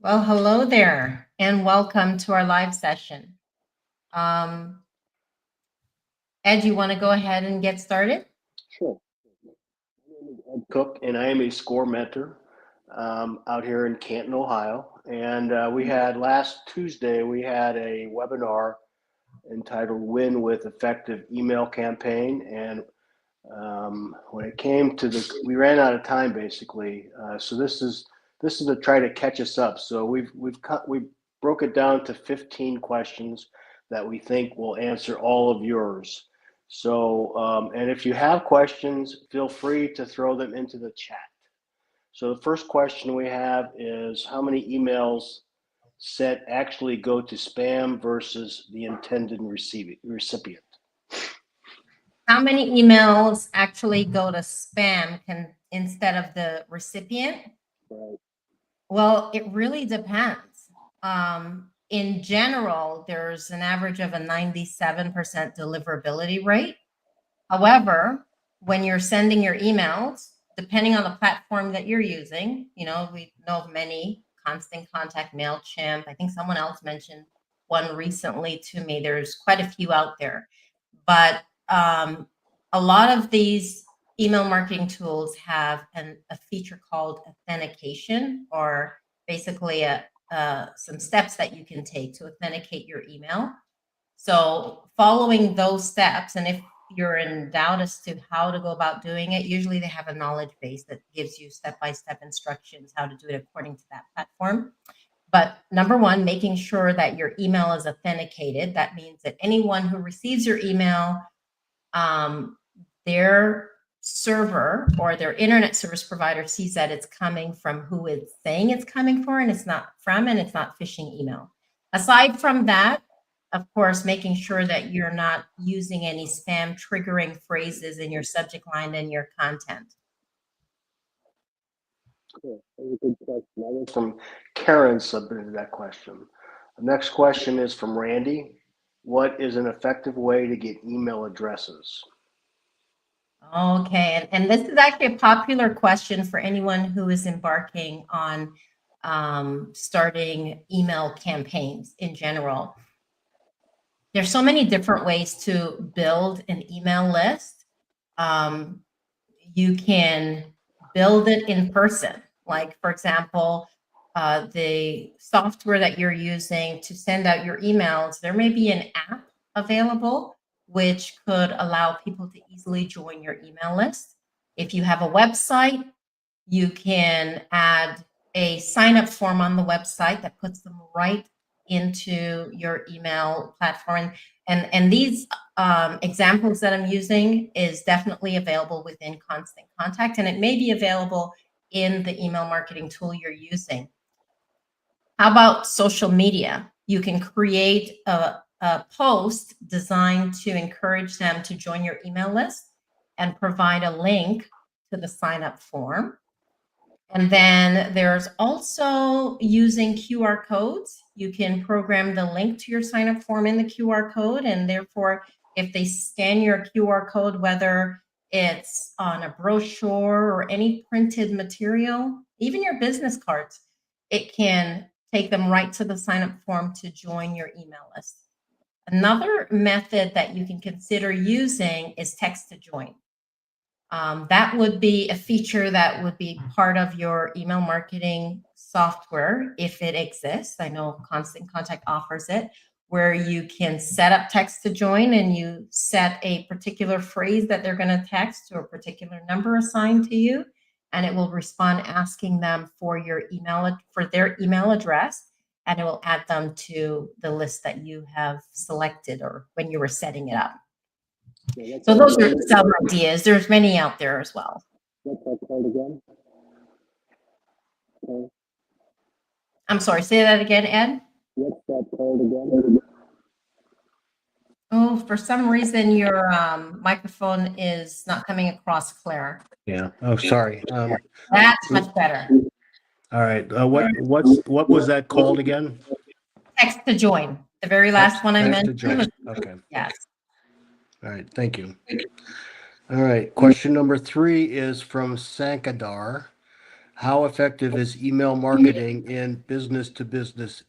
Well, hello there, and welcome to our live session. Um, Ed, you want to go ahead and get started? Sure. My name is Ed Cook, and I am a SCORE mentor out here in Canton, Ohio. And we had last Tuesday, we had a webinar entitled Win with Effective Email Campaign. And when it came to we ran out of time basically. So this is to try to catch us up. So we broke it down to 15 questions that we think will answer all of yours. So and if you have questions, feel free to throw them into the chat. So the first question we have is how many emails sent actually go to spam versus the intended recipient? How many emails actually go to spam instead of the recipient? Right. Well, it really depends. In general, there's an average of a 97% deliverability rate. However, when you're sending your emails, depending on the platform that you're using, we know of many, Constant Contact, MailChimp. I think someone else mentioned one recently to me. There's quite a few out there. But a lot of these email marketing tools have a feature called authentication, or basically some steps that you can take to authenticate your email. So following those steps, and if you're in doubt as to how to go about doing it, usually they have a knowledge base that gives you step-by-step instructions how to do it according to that platform. But number one, making sure that your email is authenticated. That means that anyone who receives your email, their server or their internet service provider sees that it's coming from who it's saying it's coming for, and it's not from, and it's not phishing email. Aside from that, of course, making sure that you're not using any spam triggering phrases in your subject line and your content. Cool. That was a good question. That was from Karen submitted that question. The next question is from Randy. What is an effective way to get email addresses? Okay, and this is actually a popular question for anyone who is embarking on starting email campaigns in general. There's so many different ways to build an email list. You can build it in person. Like, for example, the software that you're using to send out your emails, there may be an app available which could allow people to easily join your email list. If you have a website, you can add a sign-up form on the website that puts them right into your email platform. And these examples that I'm using is definitely available within Constant Contact, and it may be available in the email marketing tool you're using. How about social media? You can create a post designed to encourage them to join your email list and provide a link to the sign-up form. And then there's also using QR codes. You can program the link to your sign-up form in the QR code, and therefore, if they scan your QR code, whether it's on a brochure or any printed material, even your business cards, it can take them right to the sign-up form to join your email list. Another method that you can consider using is text to join. That would be a feature that would be part of your email marketing software if it exists. I know Constant Contact offers it, where you can set up text to join and you set a particular phrase that they're going to text to a particular number assigned to you, and it will respond asking them for their email address, and it will add them to the list that you have selected or when you were setting it up. Yeah, So those are some ideas. There's many out there as well. What's that called again? Okay. I'm sorry, say that again, Ed. What's that called again? Oh, for some reason your microphone is not coming across clear. Yeah. Oh, sorry. That's much better. All right. What was that called again? Text to join. The very last one I Text to mentioned. join. Okay. Yes. All right. Thank you. All right. Question number 3 is from Sankadar. How effective is email marketing in business to business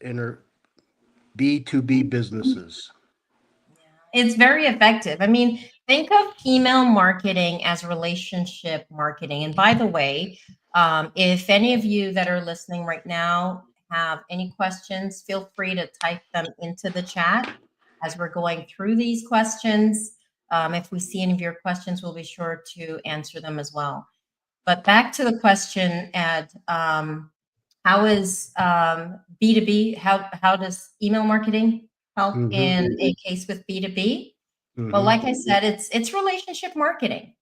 B2B businesses? It's very effective. I mean, think of email marketing as relationship marketing. And by the way, if any of you that are listening right now have any questions, feel free to type them into the chat as we're going through these questions. If we see any of your questions, we'll be sure to answer them as well. But back to the question, Ed, how is B2B, how does email marketing help in a case with B2B? Well, like I said, it's relationship marketing.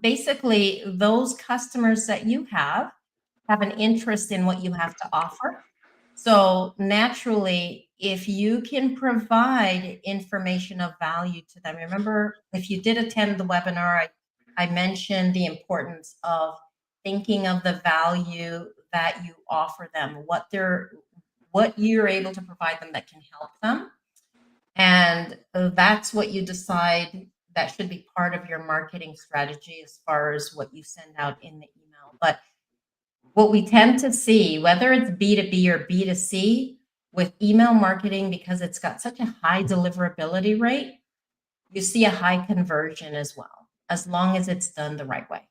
Basically, those customers that you have an interest in what you have to offer. So naturally, if you can provide information of value to them, remember, if you did attend the webinar, I mentioned the importance of thinking of the value that you offer them, what you're able to provide them that can help them. And that's what you decide that should be part of your marketing strategy as far as what you send out in the email. But what we tend to see, whether it's B2B or B2C, with email marketing, because it's got such a high deliverability rate, you see a high conversion as well, as long as it's done the right way.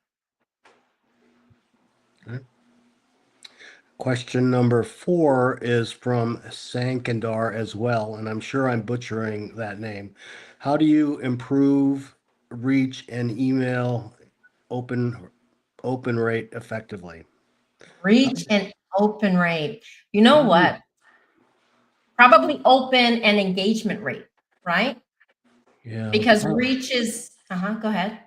Question number 4 is from Sankandar as well, and I'm sure I'm butchering that name. How do you improve reach and email open rate effectively? Reach and open rate. You know what? Probably open and engagement rate, right? Yeah. Because reach is, go ahead.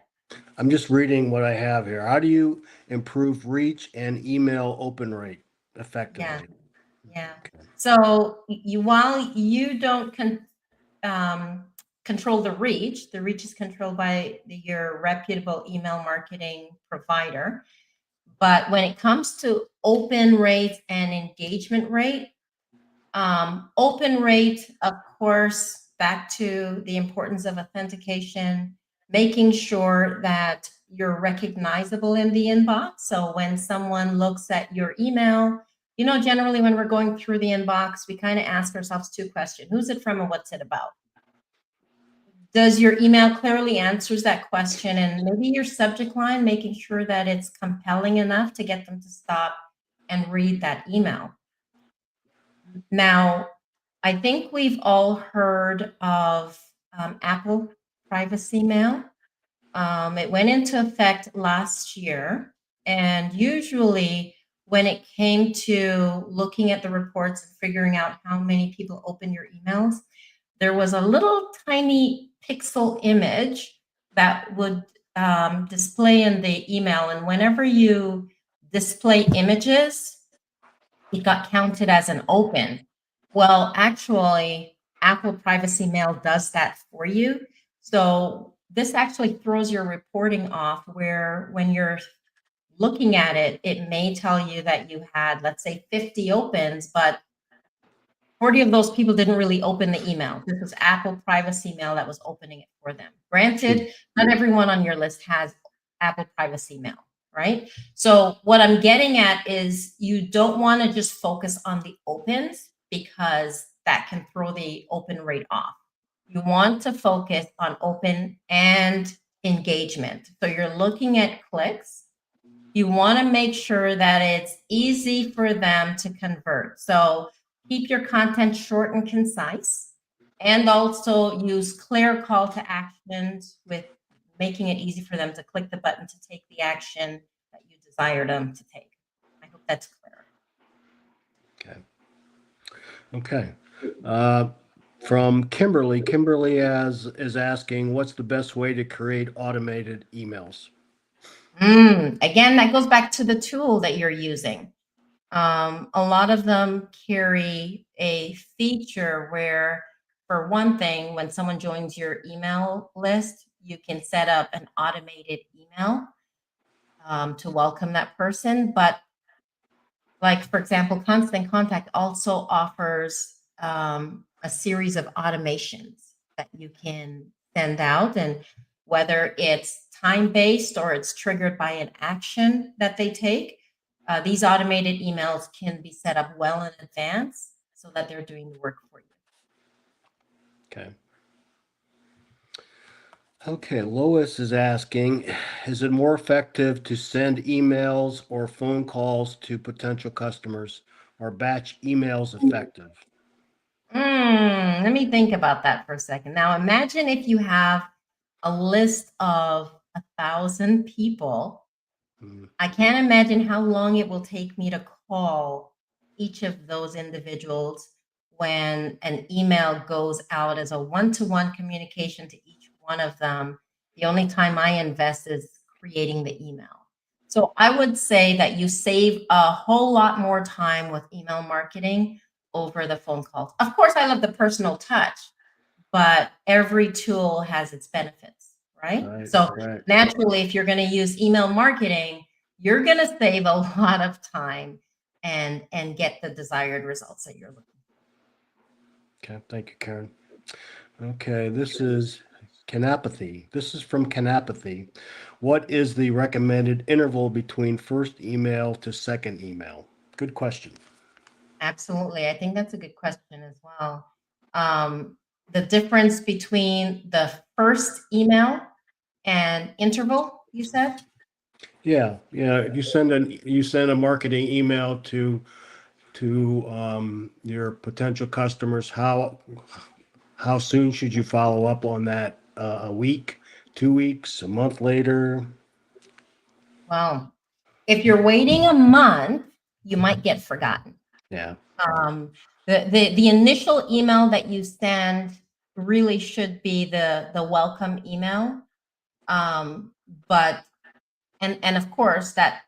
I'm just reading what I have here. How do you improve reach and email open rate effectively? Yeah. So while you don't control the reach is controlled by your reputable email marketing provider. But when it comes to open rate and engagement rate, open rate, of course, back to the importance of authentication, making sure that you're recognizable in the inbox. So when someone looks at your email, generally when we're going through the inbox, we kind of ask ourselves 2 questions. Who's it from and what's it about? Does your email clearly answers that question? And maybe your subject line, making sure that it's compelling enough to get them to stop and read that email. Now, I think we've all heard of Apple Privacy Mail. It went into effect last year. And usually when it came to looking at the reports and figuring out how many people open your emails, there was a little tiny pixel image that would display in the email. And whenever you display images, it got counted as an open. Well, actually, Apple Privacy Mail does that for you. So this actually throws your reporting off, where when you're looking at it, it may tell you that you had, let's say, 50 opens, but 40 of those people didn't really open the email. This was Apple Privacy Mail that was opening it for them. Granted, not everyone on your list has Apple Privacy Mail, right? So what I'm getting at is you don't want to just focus on the opens, because that can throw the open rate off. You want to focus on open and engagement. So you're looking at clicks. You want to make sure that it's easy for them to convert. So keep your content short and concise, and also use clear call to actions with making it easy for them to click the button to take the action that you desire them to take. I hope that's clear. Okay. From Kimberly. Kimberly is asking, what's the best way to create automated emails? Again, that goes back to the tool that you're using. A lot of them carry a feature where, for one thing, when someone joins your email list, you can set up an automated email to welcome that person. But like, for example, Constant Contact also offers a series of automations that you can send out, and whether it's time-based or it's triggered by an action that they take, these automated emails can be set up well in advance so that they're doing the work for you. Okay. Okay, Lois is asking, is it more effective to send emails or phone calls to potential customers? Are batch emails effective? Let me think about that for a second. Now, imagine if you have a list of 1,000 people. Mm, I can't imagine how long it will take me to call each of those individuals when an email goes out as a one-to-one communication to each one of them. The only time I invest is creating the email. So I would say that you save a whole lot more time with email marketing over the phone calls. Of course, I love the personal touch, but every tool has its benefits, right? Right, So right. naturally, if you're going to use email marketing, you're going to save a lot of time and get the desired results that you're looking for. Okay, thank you, Karen. Okay, this is Canapathy. This is from Canapathy. What is the recommended interval between first email to second email? Good question. Absolutely. I think that's a good question as well. The difference between the first email and interval, you said? Yeah, if you send a marketing email to your potential customers, how soon should you follow up on that? A week, 2 weeks, a month later? Well, if you're waiting a month, you might get forgotten. Yeah. Um, the initial email that you send really should be the welcome email. But and of course that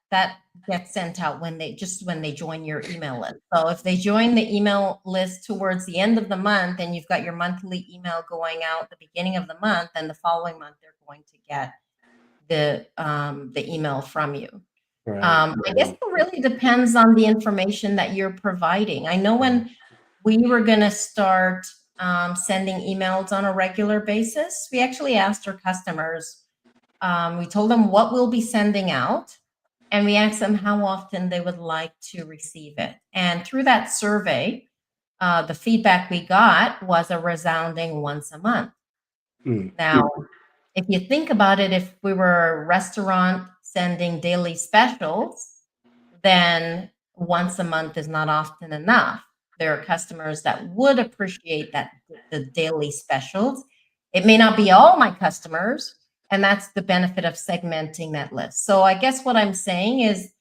gets sent out when they join your email list. So if they join the email list towards the end of the month and you've got your monthly email going out the beginning of the month, then the following month they're going to get the email from you. Right. I guess it really depends on the information that you're providing. I know when we were going to start sending emails on a regular basis, we actually asked our customers, we told them what we'll be sending out, and we asked them how often they would like to receive it. And through that survey, the feedback we got was a resounding once a month. Mm. Now, if you think about it, if we were a restaurant sending daily specials, then once a month is not often enough. There are customers that would appreciate that the daily specials. It may not be all my customers, and that's the benefit of segmenting that list. So I guess what I'm saying is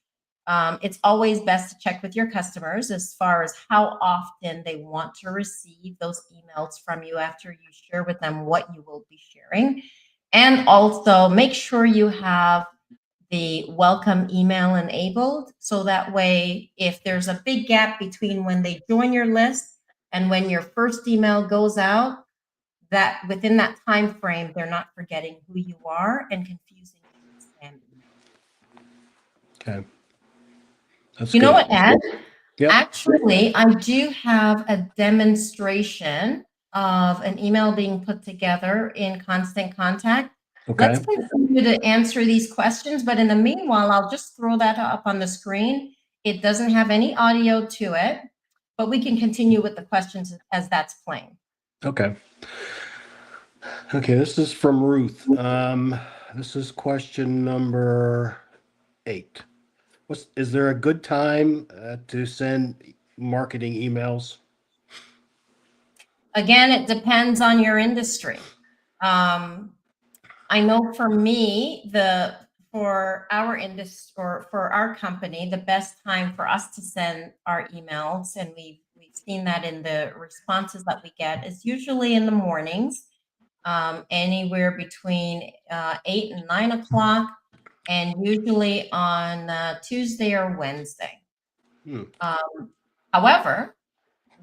it's always best to check with your customers as far as how often they want to receive those emails from you after you share with them what you will be sharing. And also make sure you have the welcome email enabled. So that way, if there's a big gap between when they join your list and when your first email goes out, that within that time frame, they're not forgetting who you are and confusing you with spam email. Okay. That's You know good. what, Ed? Yep. Actually, I do have a demonstration of an email being put together in Constant Contact. Okay. Let's continue to answer these questions, but in the meanwhile, I'll just throw that up on the screen. It doesn't have any audio to it, but we can continue with the questions as that's playing. Okay. Okay, this is from Ruth. This is question number 8. Is there a good time to send marketing emails? Again, it depends on your industry. I know for me, for our industry or for our company, the best time for us to send our emails, and we've seen that in the responses that we get, is usually in the mornings, anywhere between 8 and 9 o'clock, and usually on Tuesday or Wednesday. However,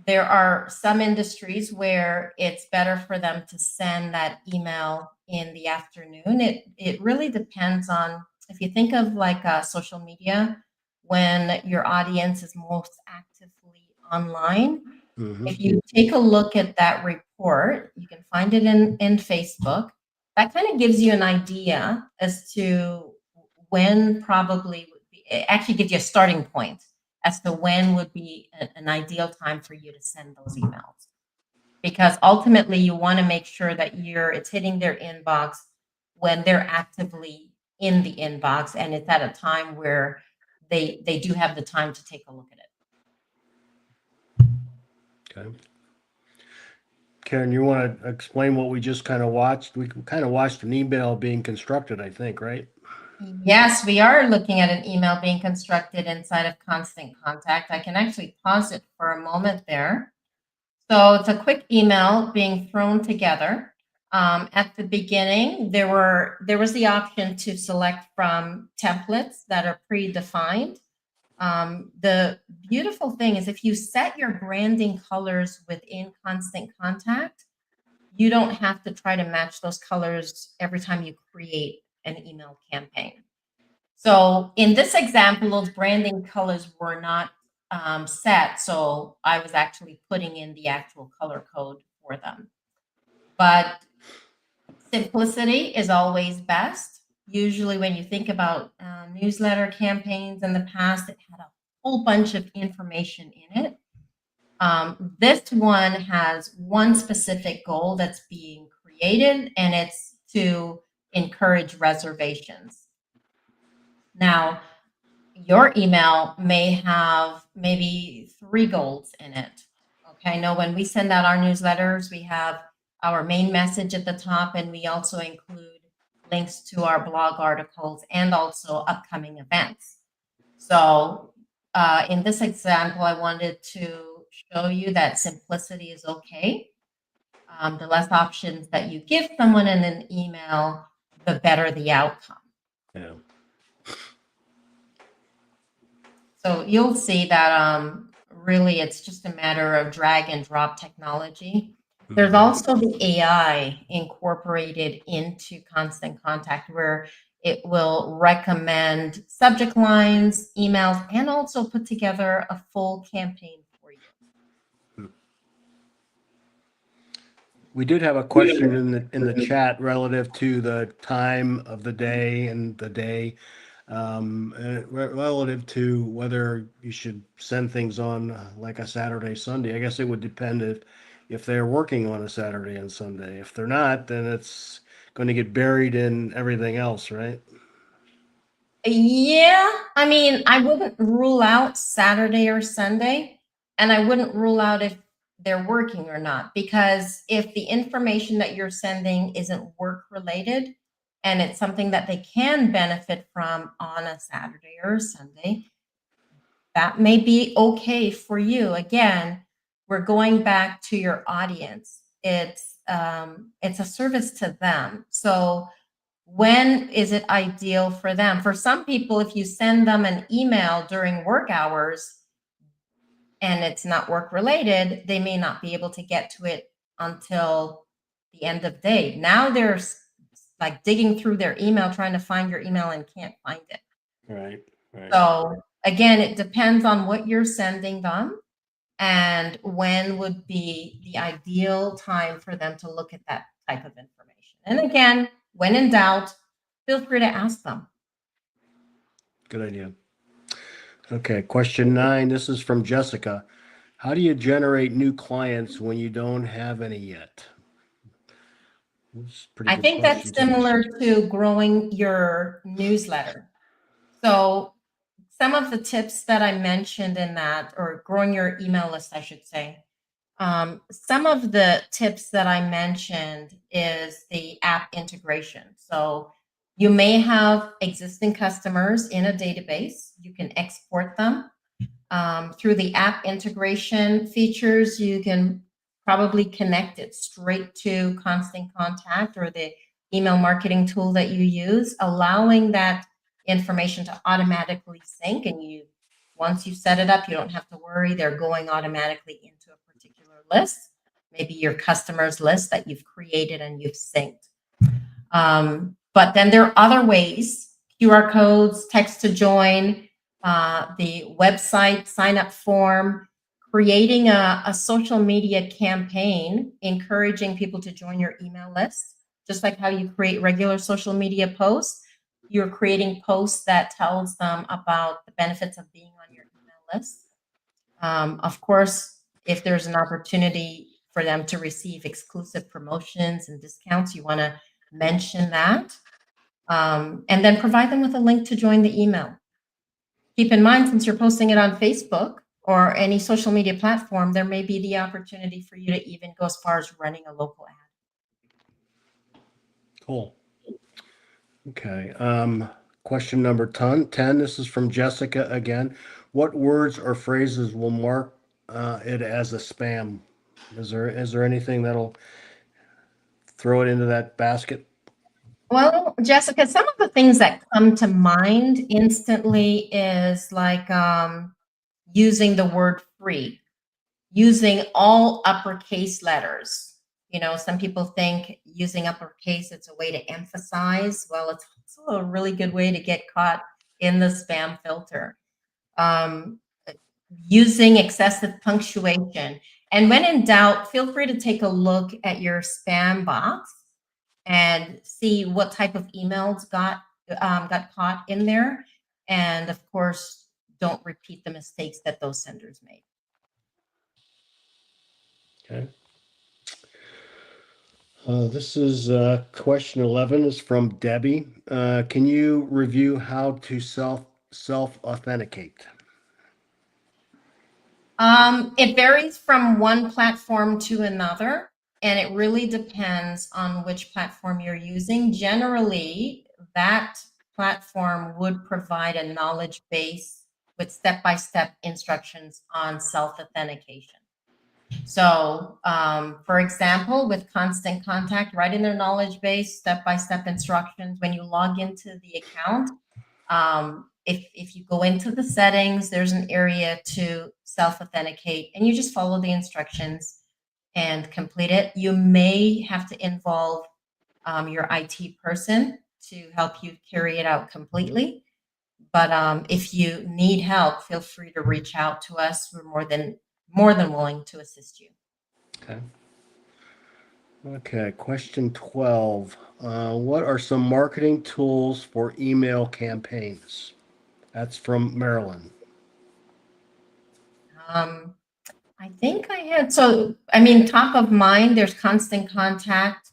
there are some industries where it's better for them to send that email in the afternoon. It really depends on, if you think of like social media, when your audience is most actively online. Mhm. If you take a look at that report, you can find it in Facebook. That kind of gives you an idea as to when probably would be it actually gives you a starting point as to when would be an ideal time for you to send those emails. Because ultimately you want to make sure that it's hitting their inbox when they're actively in the inbox, and it's at a time where they do have the time to take a look at it. Okay. Karen, you want to explain what we just kind of watched? We kind of watched an email being constructed, I think, right? Yes, we are looking at an email being constructed inside of Constant Contact. I can actually pause it for a moment there. So it's a quick email being thrown together. At the beginning, there was the option to select from templates that are predefined. The beautiful thing is if you set your branding colors within Constant Contact, you don't have to try to match those colors every time you create an email campaign. So in this example, those branding colors were not set. So I was actually putting in the actual color code for them. But simplicity is always best. Usually when you think about newsletter campaigns in the past, it had a whole bunch of information in it. This one has one specific goal that's being created, and it's to encourage reservations. Now, your email may have maybe 3 goals in it. Okay, I know when we send out our newsletters, we have our main message at the top, and we also include links to our blog articles and also upcoming events. So in this example, I wanted to show you that simplicity is okay. The less options that you give someone in an email, the better the outcome. Yeah. So you'll see that really it's just a matter of drag and drop technology. There's also the AI incorporated into Constant Contact where it will recommend subject lines, emails, and also put together a full campaign for you. We did have a question in the chat relative to the time of the day and the day, relative to whether you should send things on like a Saturday, Sunday. I guess it would depend if they're working on a Saturday and Sunday. If they're not, then it's going to get buried in everything else, right? Yeah, I mean, I wouldn't rule out Saturday or Sunday, and I wouldn't rule out if they're working or not, because if the information that you're sending isn't work related and it's something that they can benefit from on a Saturday or a Sunday, that may be okay for you. Again, we're going back to your audience. It's a service to them. So when is it ideal for them? For some people, if you send them an email during work hours and it's not work related, they may not be able to get to it until the end of the day. Now they're like digging through their email, trying to find your email and can't find it. Right. So again, it depends on what you're sending them and when would be the ideal time for them to look at that type of information. And again, when in doubt, feel free to ask them. Good idea. Okay, question 9. This is from Jessica. How do you generate new clients when you don't have any yet? I think that's similar to growing your newsletter. So some of the tips that I mentioned in that, or growing your email list, I should say, some of the tips that I mentioned is the app integration. So you may have existing customers in a database. You can export them. Through the app integration features, you can probably connect it straight to Constant Contact or the email marketing tool that you use, allowing that information to automatically sync. And once you set it up, you don't have to worry. They're going automatically into a particular list, maybe your customers list that you've created and you've synced. But then there are other ways, QR codes, text to join, the website sign up form, creating a social media campaign, encouraging people to join your email list, just like how you create regular social media posts. you're creating posts that tells them about the benefits of being on your email list. Of course, if there's an opportunity for them to receive exclusive promotions and discounts, you want to mention that. And then provide them with a link to join the email. Keep in mind, since you're posting it on Facebook or any social media platform, there may be the opportunity for you to even go as far as running a local ad. Cool. Okay. Question number 10. This is from Jessica again. What words or phrases will mark it as a spam? Is there anything that'll throw it into that basket? Well, Jessica, some of the things that come to mind instantly is like using the word free, using all uppercase letters. You know, some people think using uppercase, it's a way to emphasize. Well, it's also a really good way to get caught in the spam filter. Um, Using excessive punctuation. And when in doubt, feel free to take a look at your spam box and see what type of emails got caught in there. And of course, don't repeat the mistakes that those senders made. Okay. This is question 11 is from Debbie. Can you review how to self authenticate? It varies from one platform to another, and it really depends on which platform you're using. Generally, that platform would provide a knowledge base with step-by-step instructions on self-authentication. So, for example, with Constant Contact, right in their knowledge base, step-by-step instructions. When you log into the account, if you go into the settings, there's an area to self-authenticate, and you just follow the instructions and complete it. You may have to involve your IT person to help you carry it out completely. But if you need help, feel free to reach out to us. We're more than willing to assist you. Okay. Okay, question 12. What are some marketing tools for email campaigns? That's from Marilyn. I think I had, so, I mean, top of mind, there's Constant Contact,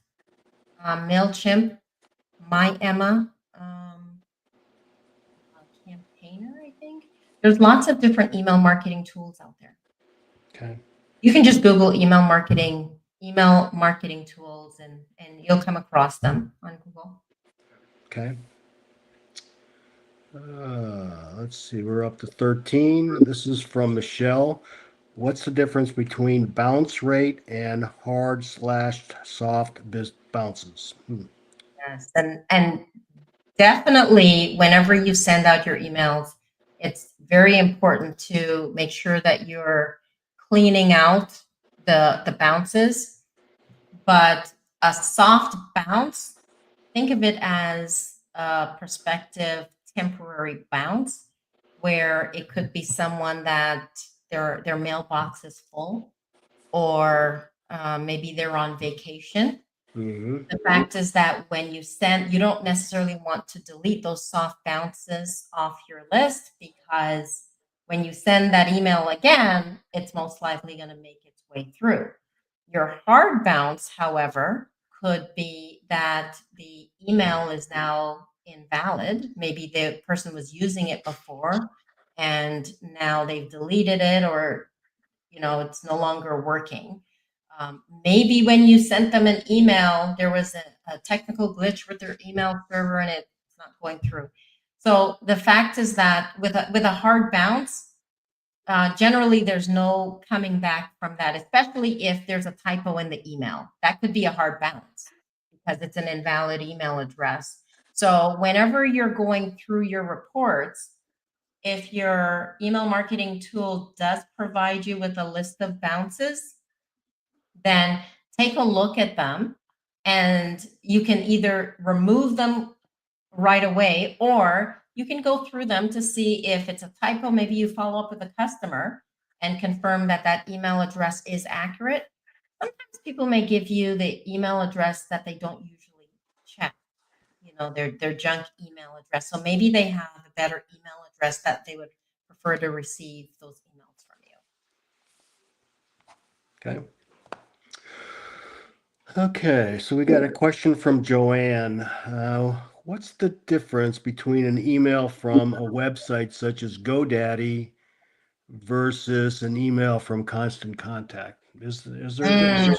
MailChimp, MyEmma, Campaigner, I think. There's lots of different email marketing tools out there. Okay. You can just Google email marketing tools, and you'll come across them on Google. Okay. Let's see, we're up to 13. This is from Michelle. What's the difference between bounce rate and hard/soft bounces? Yes, and definitely whenever you send out your emails, it's very important to make sure that you're cleaning out the bounces. But a soft bounce, think of it as a prospective temporary bounce, where it could be someone that their mailbox is full, or maybe they're on vacation. Mm-hmm. The fact is that when you send, you don't necessarily want to delete those soft bounces off your list, because when you send that email again, it's most likely going to make its way through. Your hard bounce, however, could be that the email is now invalid. Maybe the person was using it before and now they've deleted it, or it's no longer working. Maybe when you sent them an email, there was a technical glitch with their email server and it's not going through. So the fact is that with a hard bounce, generally there's no coming back from that, especially if there's a typo in the email. That could be a hard bounce because it's an invalid email address. So whenever you're going through your reports, if your email marketing tool does provide you with a list of bounces, then take a look at them, and you can either remove them right away, or you can go through them to see if it's a typo. Maybe you follow up with a customer and confirm that that email address is accurate. Sometimes people may give you the email address that they don't usually check. their junk email address. So maybe they have a better email address that they would prefer to receive those emails from you. Okay. Okay, so we got a question from Joanne. What's the difference between an email from a website such as GoDaddy versus an email from Constant Contact? Is there a difference?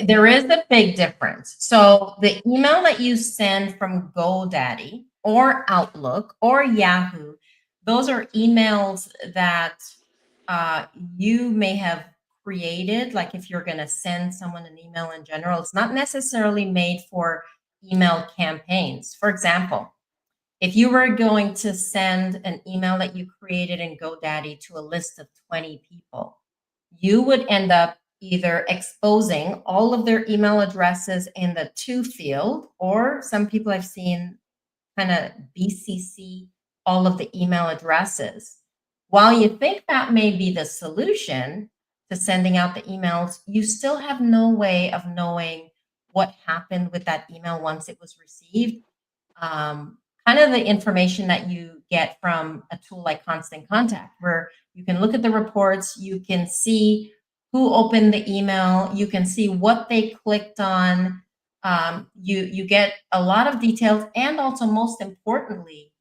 There is a big difference. So the email that you send from GoDaddy or Outlook or Yahoo, those are emails that you may have created. Like if you're going to send someone an email in general, it's not necessarily made for email campaigns. For example, if you were going to send an email that you created in GoDaddy to a list of 20 people, you would end up either exposing all of their email addresses in the to field, or some people I've seen kind of BCC all of the email addresses. While you think that may be the solution to sending out the emails, you still have no way of knowing what happened with that email once it was received. Kind of the information that you get from a tool like Constant Contact, where you can look at the reports, you can see who opened the email, you can see what they clicked on. You get a lot of details, and also most importantly,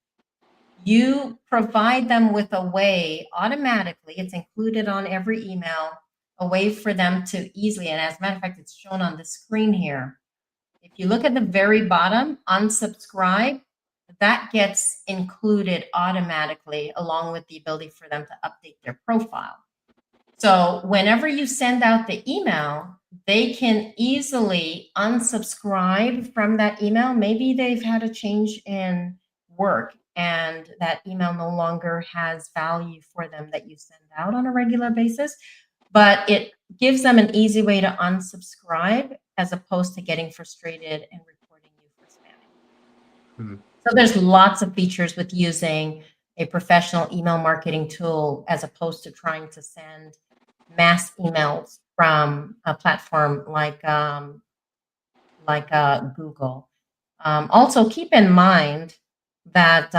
you provide them with a way automatically, it's included on every email, a way for them to easily, and as a matter of fact, it's shown on the screen here. If you look at the very bottom, unsubscribe, that gets included automatically along with the ability for them to update their profile. So whenever you send out the email, they can easily unsubscribe from that email. Maybe they've had a change in work and that email no longer has value for them that you send out on a regular basis, but it gives them an easy way to unsubscribe as opposed to getting frustrated and reporting you for spamming. So there's lots of features with using a professional email marketing tool as opposed to trying to send mass emails from a platform like Google. Also, keep in mind that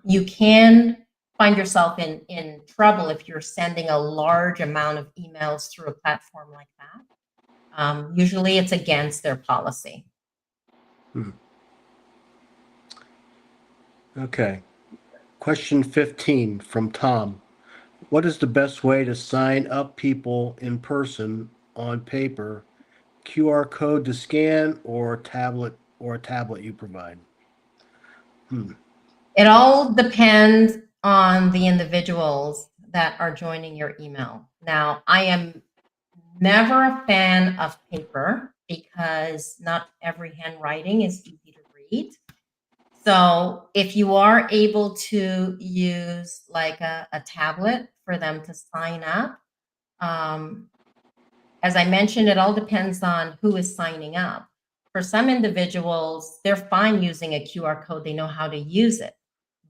you can find yourself in trouble if you're sending a large amount of emails through a platform like that. Usually it's against their policy. Okay. Question 15 from Tom. What is the best way to sign up people in person on paper, QR code to scan, or a tablet you provide? It all depends on the individuals that are joining your email. Now, I am never a fan of paper because not every handwriting is easy to read. So if you are able to use like a tablet for them to sign up, as I mentioned, it all depends on who is signing up. For some individuals, they're fine using a QR code. They know how to use it.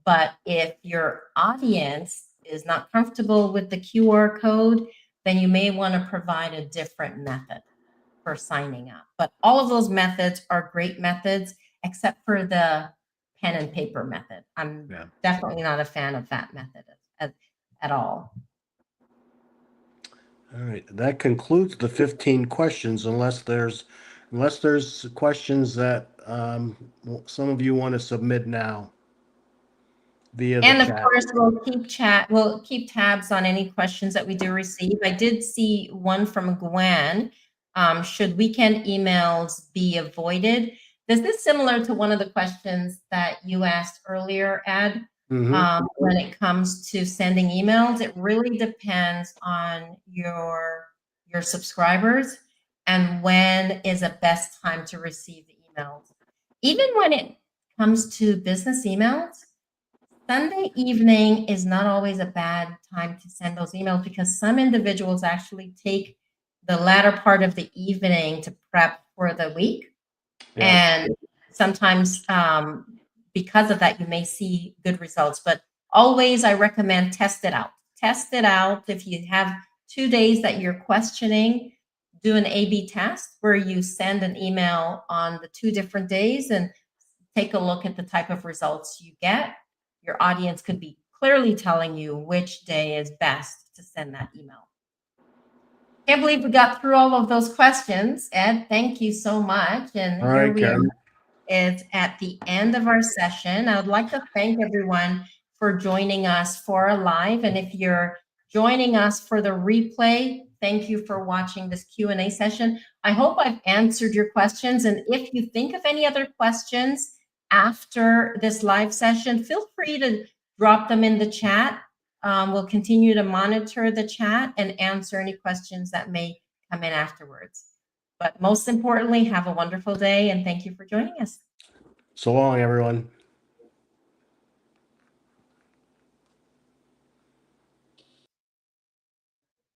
But if your audience is not comfortable with the QR code, then you may want to provide a different method for signing up. But all of those methods are great methods, except for the pen and paper method. I'm definitely not a fan of that method at all. All right, that concludes the 15 questions, unless there's questions that some of you want to submit now via the And of chat. course, we'll keep tabs on any questions that we do receive. I did see one from Gwen. Should weekend emails be avoided? Is this similar to one of the questions that you asked earlier, Ed? When it comes to sending emails, it really depends on your subscribers and when is a best time to receive the emails. Even when it comes to business emails, Sunday evening is not always a bad time to send those emails because some individuals actually take the latter part of the evening to prep for the week. And sometimes because of that, you may see good results. But always, I recommend test it out. Test it out. If you have 2 days that you're questioning, do an A/B test where you send an email on the 2 different days and take a look at the type of results you get. Your audience could be clearly telling you which day is best to send that email. Can't believe we got through all of those questions. Ed, thank you so much. And All here right, we are. Karen. It's at the end of our session. I would like to thank everyone for joining us for a live. And if you're joining us for the replay, thank you for watching this Q&A session. I hope I've answered your questions. And if you think of any other questions after this live session, feel free to drop them in the chat. We'll continue to monitor the chat and answer any questions that may come in afterwards. But most importantly, have a wonderful day and thank you for joining us. So long, everyone.